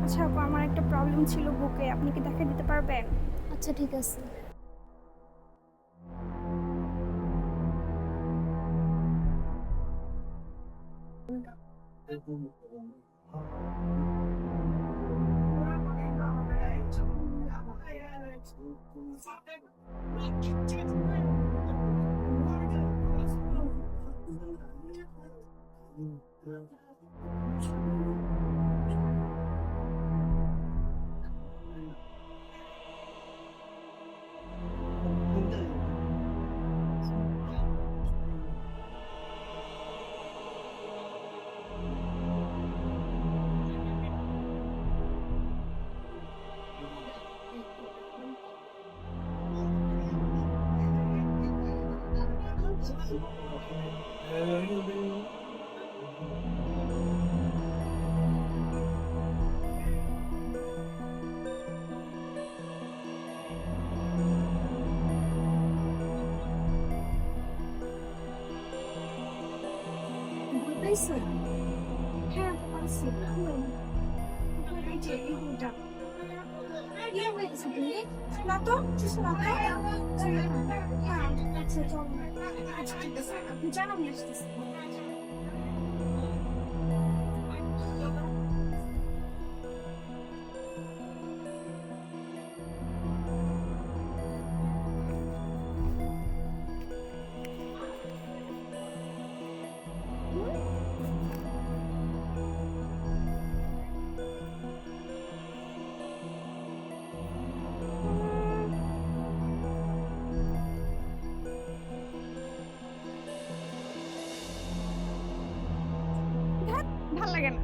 আচ্ছা আপু, আমার একটা প্রবলেম ছিল বুকে, আপনি কি দেখা দিতে পারবেন? আচ্ছা ঠিক আছে। ভয় পাইছো? হ্যাঁ আপু, পারছি। খুলেন। এই যে এই বইটা। কি হয়েছে তুমি? না তো, কিছু না তো। হ্যাঁ, আচ্ছা চল। আচ্ছা ঠিক আছে, আপনি যান, আমি আসতেছি। ধ্যাৎ, ভাল লাগে না।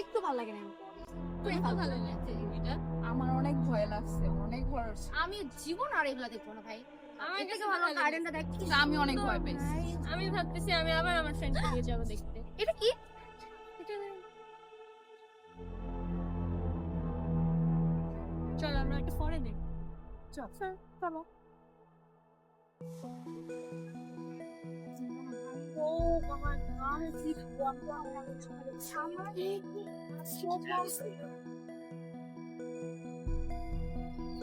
একটু ভালো লাগে না আমার। তুই তো ভালো লাগছে এটা। আমার অনেক ভয় লাগছে, অনেক ভয় হচ্ছে। আমি জীবন আর এগুলো দেখবো না ভাই। আমার এর কাছে থেকে ভালো ভালো গার্ডেনটা দেখতে। আমি অনেক ভয় পেয়েছি। আমি ভাবতেছি আমি আবার আমার ফ্রেন্ডকে নিয়ে যাবো দেখতে। এটা কি? এটা চল আমরা একটা পরে দেখি। চল। চলো। ও বাবা, গান কি বাবা, সামনে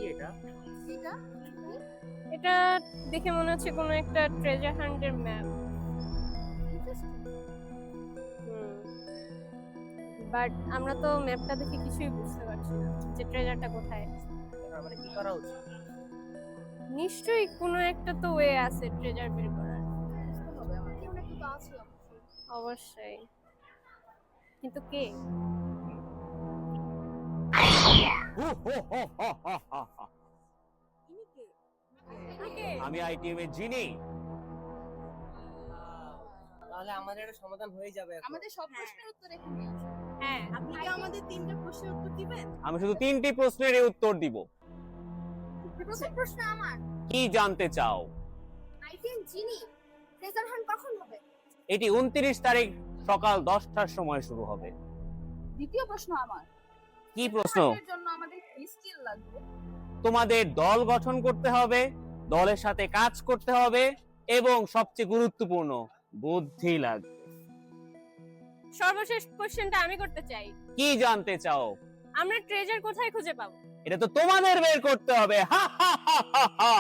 এটা এটা? এটা দেখে মনে হচ্ছে কোনো একটা ট্রেজার হান্টের ম্যাপ। বাট আমরা তো ম্যাপটা দেখে কিছুই বুঝতে পারছি না যে ট্রেজারটা কোথায়। আমাদের কি করা উচিত? নিশ্চয়ই কোনো একটা তো ওয়ে আছে ট্রেজার বের করার। কেউ না কেউ তো আছে অবশ্যই। অবশ্যই, কিন্তু কে? আমি আইটিএম এর জিনি। তাহলে আমাদের একটা সমাধান হয়ে যাবে এখন। আমাদের সব প্রশ্নের উত্তর এখানে আছে। হ্যাঁ, আপনি কি আমাদের তিনটা প্রশ্নের উত্তর দিবেন? আমি শুধু 3টি প্রশ্নের উত্তর দিব। প্রথম প্রশ্ন আমার। কি জানতে চাও? আইটেম জিনি ট্রেজার হান্ট কখন হবে? এটি 29 তারিখ সকাল 10টার সময় শুরু হবে। দ্বিতীয় প্রশ্ন আমার। কি প্রশ্ন? এর জন্য আমাদের কি স্কিল লাগবে? তোমাদের দল গঠন করতে হবে, দলের সাথে কাজ করতে হবে এবং সবচেয়ে গুরুত্বপূর্ণ বুদ্ধি লাগবে। সর্বশেষ কোশ্চেনটা আমি করতে চাই। কি জানতে চাও? আমরা ট্রেজার কোথায় খুঁজে পাবো? এটা তো তোমাদের বের করতে হবে। হা হা হা হা হা।